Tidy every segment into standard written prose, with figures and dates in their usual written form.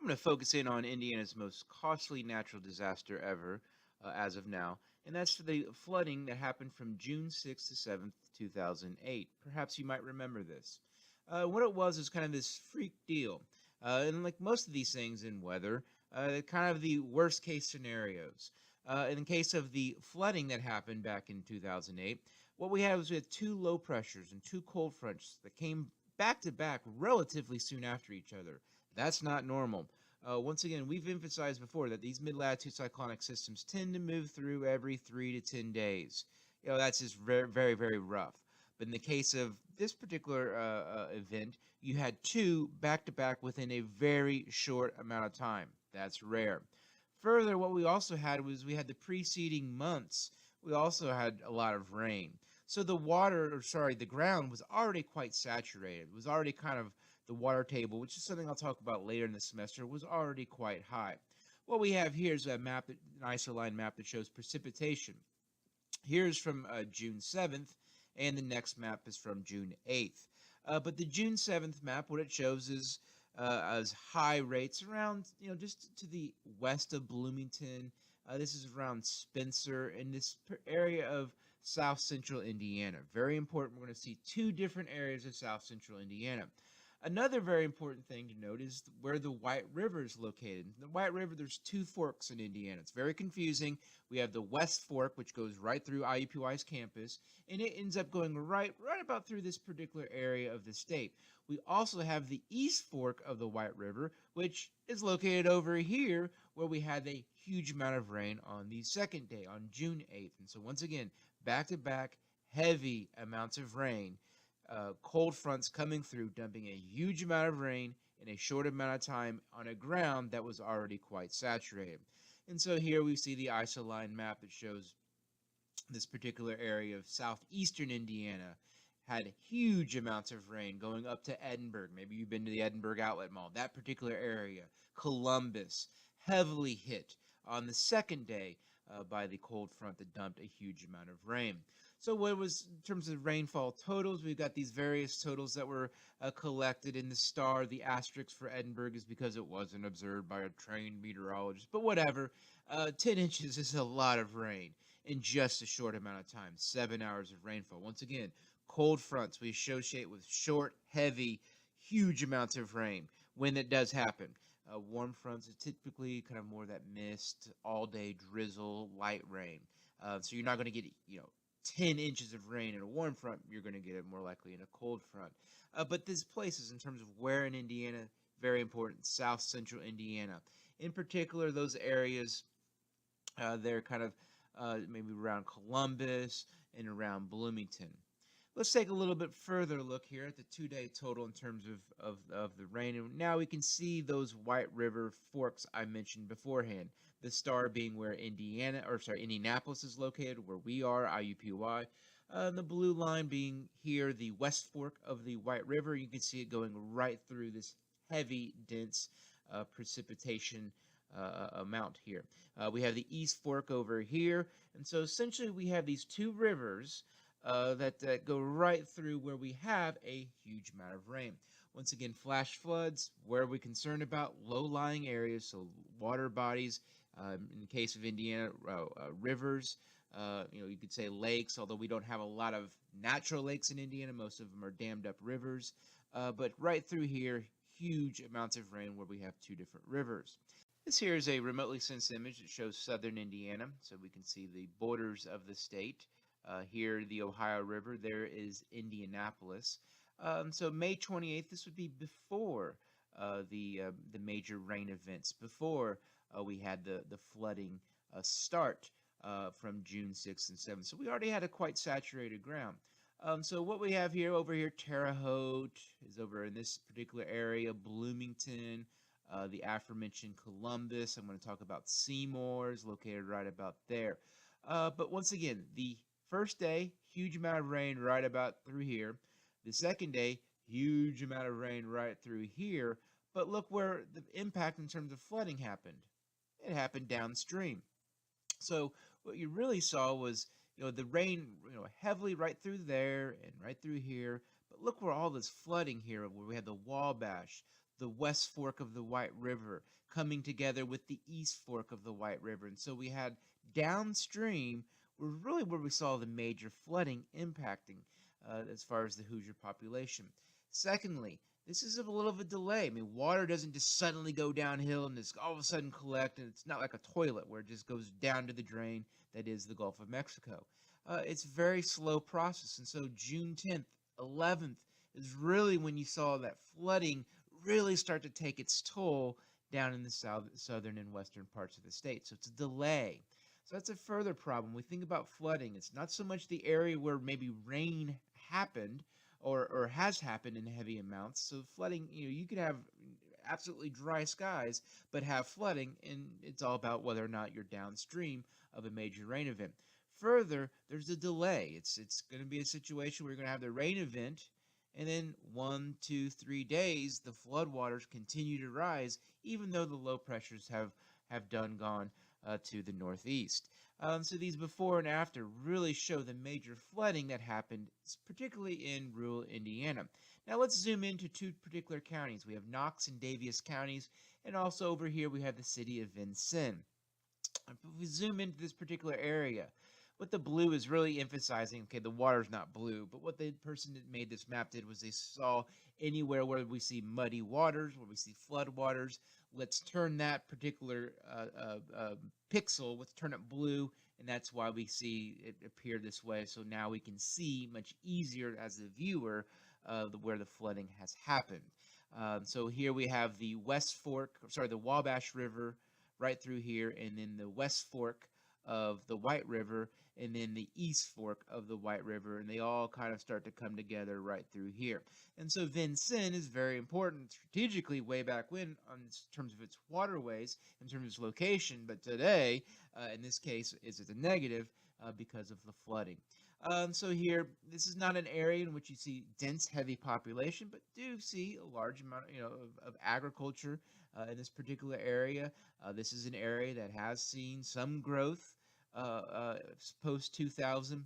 I'm going to focus in on Indiana's most costly natural disaster ever, as of now, and that's the flooding that happened from June 6th to 7th, 2008. Perhaps you might remember this. What it was kind of this freak deal. And like most of these things in weather, kind of the worst case scenarios. In the case of the flooding that happened back in 2008, what we had was we had two low pressures and two cold fronts that came back to back relatively soon after each other. That's not normal. Once again, we've emphasized before that these mid-latitude cyclonic systems tend to move through every 3 to 10 days. That's just very, very, very rough. But in the case of this particular event, you had two back to back within a very short amount of time. That's rare. Further, what we also had was we had the preceding months. We also had a lot of rain. So the ground was already quite saturated. It was already kind of the water table, which is something I'll talk about later in the semester, was already quite high. What we have here is an isoline map that shows precipitation. Here's from June 7th, and the next map is from June 8th. But the June 7th map, what it shows is as high rates around, just to the west of Bloomington. This is around Spencer in this area of South Central Indiana. Very important. We're going to see two different areas of South Central Indiana. Another very important thing to note is where the White River is located. The White River, there's two forks in Indiana. It's very confusing. We have the West Fork, which goes right through IUPUI's campus, and it ends up going right about through this particular area of the state. We also have the East Fork of the White River, which is located over here, where we had a huge amount of rain on the second day, on June 8th. And so once again, back-to-back heavy amounts of rain. Cold fronts coming through, dumping a huge amount of rain in a short amount of time on a ground that was already quite saturated. And so here we see the isoline map that shows this particular area of southeastern Indiana had huge amounts of rain going up to Edinburgh. Maybe you've been to the Edinburgh Outlet Mall. That particular area, Columbus, heavily hit on the second day by the cold front that dumped a huge amount of rain. So what was, in terms of rainfall totals, we've got these various totals that were collected in the star. The asterisk for Edinburgh is because it wasn't observed by a trained meteorologist, but whatever. 10 inches is a lot of rain in just a short amount of time, 7 hours of rainfall. Once again, cold fronts we associate with short, heavy, huge amounts of rain when it does happen. Warm fronts is typically kind of more that mist, all-day drizzle, light rain. So you're not going to get, 10 inches of rain in a warm front. You're going to get it more likely in a cold front. But these places, in terms of where in Indiana, very important, South Central Indiana. In particular, those areas, they're kind of maybe around Columbus and around Bloomington. Let's take a little bit further look here at the 2-day total in terms of the rain. And now we can see those White River forks I mentioned beforehand. The star being where Indianapolis is located, where we are, IUPUI. The blue line being here, the West Fork of the White River. You can see it going right through this heavy, dense precipitation amount here. We have the East Fork over here. And so essentially we have these two rivers that go right through where we have a huge amount of rain. Once again, flash floods, where are we concerned about? Low-lying areas, so water bodies, in the case of Indiana, rivers, you could say lakes, although we don't have a lot of natural lakes in Indiana. Most of them are dammed up rivers. But right through here, huge amounts of rain where we have two different rivers. This here is a remotely sensed image that shows southern Indiana, so we can see the borders of the state. Here, the Ohio River, there is Indianapolis. So May 28th, this would be before the major rain events, before we had the flooding start from June 6th and 7th. So we already had a quite saturated ground. So what we have here, over here, Terre, Haute is over in this particular area, Bloomington, the aforementioned Columbus. I'm going to talk about Seymour, is located right about there. But once again, the first day, huge amount of rain right about through here. The second day, huge amount of rain right through here. But look where the impact in terms of flooding happened. It happened downstream. So what you really saw was, the rain, heavily right through there and right through here. But look where all this flooding here, where we had the Wabash, the West Fork of the White River coming together with the East Fork of the White River. And so we had downstream were really where we saw the major flooding impacting as far as the Hoosier population. Secondly, this is a little of a delay. I mean, water doesn't just suddenly go downhill and just all of a sudden collect, and it's not like a toilet where it just goes down to the drain that is the Gulf of Mexico. It's a very slow process, and so June 10th, 11th is really when you saw that flooding really start to take its toll down in the southern and western parts of the state. So it's a delay. So that's a further problem. We think about flooding. It's not so much the area where maybe rain happened or has happened in heavy amounts. So flooding, you could have absolutely dry skies, but have flooding, and it's all about whether or not you're downstream of a major rain event. Further, there's a delay. It's going to be a situation where you're going to have the rain event, and then 1, 2, 3 days, the floodwaters continue to rise, even though the low pressures have gone to the northeast. So these before and after really show the major flooding that happened, particularly in rural Indiana. Now let's zoom into two particular counties. We have Knox and Daviess counties, and also over here we have the city of Vincennes. If we zoom into this particular area, what the blue is really emphasizing, okay, the water's not blue, but what the person that made this map did was they saw anywhere where we see muddy waters, where we see flood waters, let's turn that particular pixel, let's turn it blue, and that's why we see it appear this way. So now we can see much easier as a viewer where the flooding has happened. So here we have the the Wabash River right through here, and then the West Fork of the White River, and then the East Fork of the White River, and they all kind of start to come together right through here. And so Vincennes is very important strategically way back when in terms of its waterways, in terms of its location, but today, in this case, is a negative because of the flooding. So here, this is not an area in which you see dense, heavy population, but do see a large amount, of agriculture in this particular area. This is an area that has seen some growth post 2000,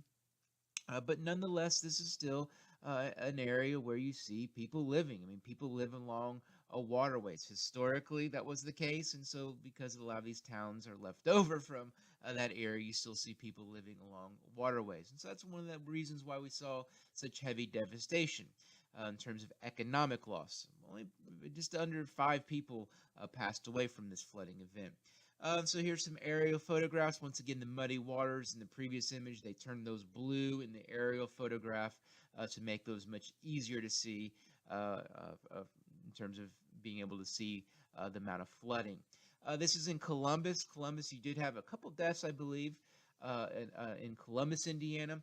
but nonetheless, this is still an area where you see people living. I mean, people live along waterways. Historically, that was the case, and so because a lot of these towns are left over from that area, you still see people living along waterways. And so that's one of the reasons why we saw such heavy devastation in terms of economic loss. Only just under 5 people passed away from this flooding event. So here's some aerial photographs. Once again, the muddy waters in the previous image, they turned those blue in the aerial photograph to make those much easier to see in terms of being able to see the amount of flooding. This is in Columbus. Columbus, you did have a couple deaths, I believe, in Columbus, Indiana.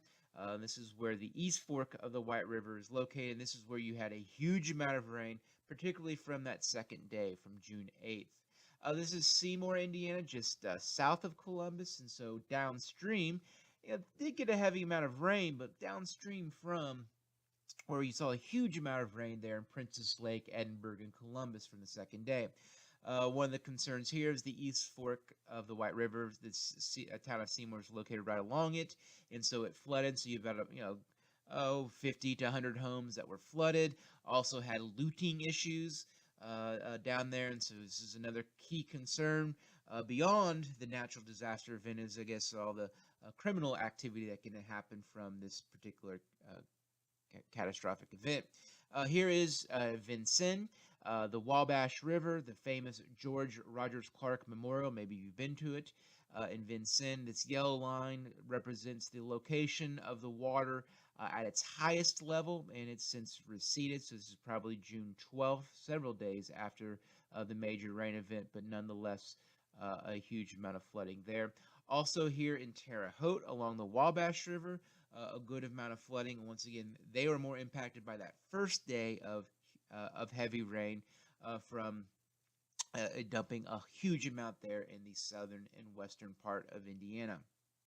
This is where the East Fork of the White River is located. And this is where you had a huge amount of rain, particularly from that second day, from June 8th. This is Seymour, Indiana, just south of Columbus, and so downstream, did get a heavy amount of rain, but downstream from where you saw a huge amount of rain there in Princess Lake, Edinburgh, and Columbus from the second day. One of the concerns here is the East Fork of the White River. This town of Seymour is located right along it, and so it flooded. So you've got 50 to 100 homes that were flooded. Also had looting issues down there, and so this is another key concern beyond the natural disaster event. Is I guess all the criminal activity that can happen from this particular catastrophic event. Here is Vincennes, the Wabash River, the famous George Rogers Clark Memorial. Maybe you've been to it. In Vincennes, this yellow line represents the location of the water at its highest level, and it's since receded. So this is probably June 12th, several days after the major rain event, but nonetheless, a huge amount of flooding there. Also here in Terre, Haute, along the Wabash River, a good amount of flooding. Once again, they were more impacted by that first day of heavy rain from dumping a huge amount there in the southern and western part of Indiana.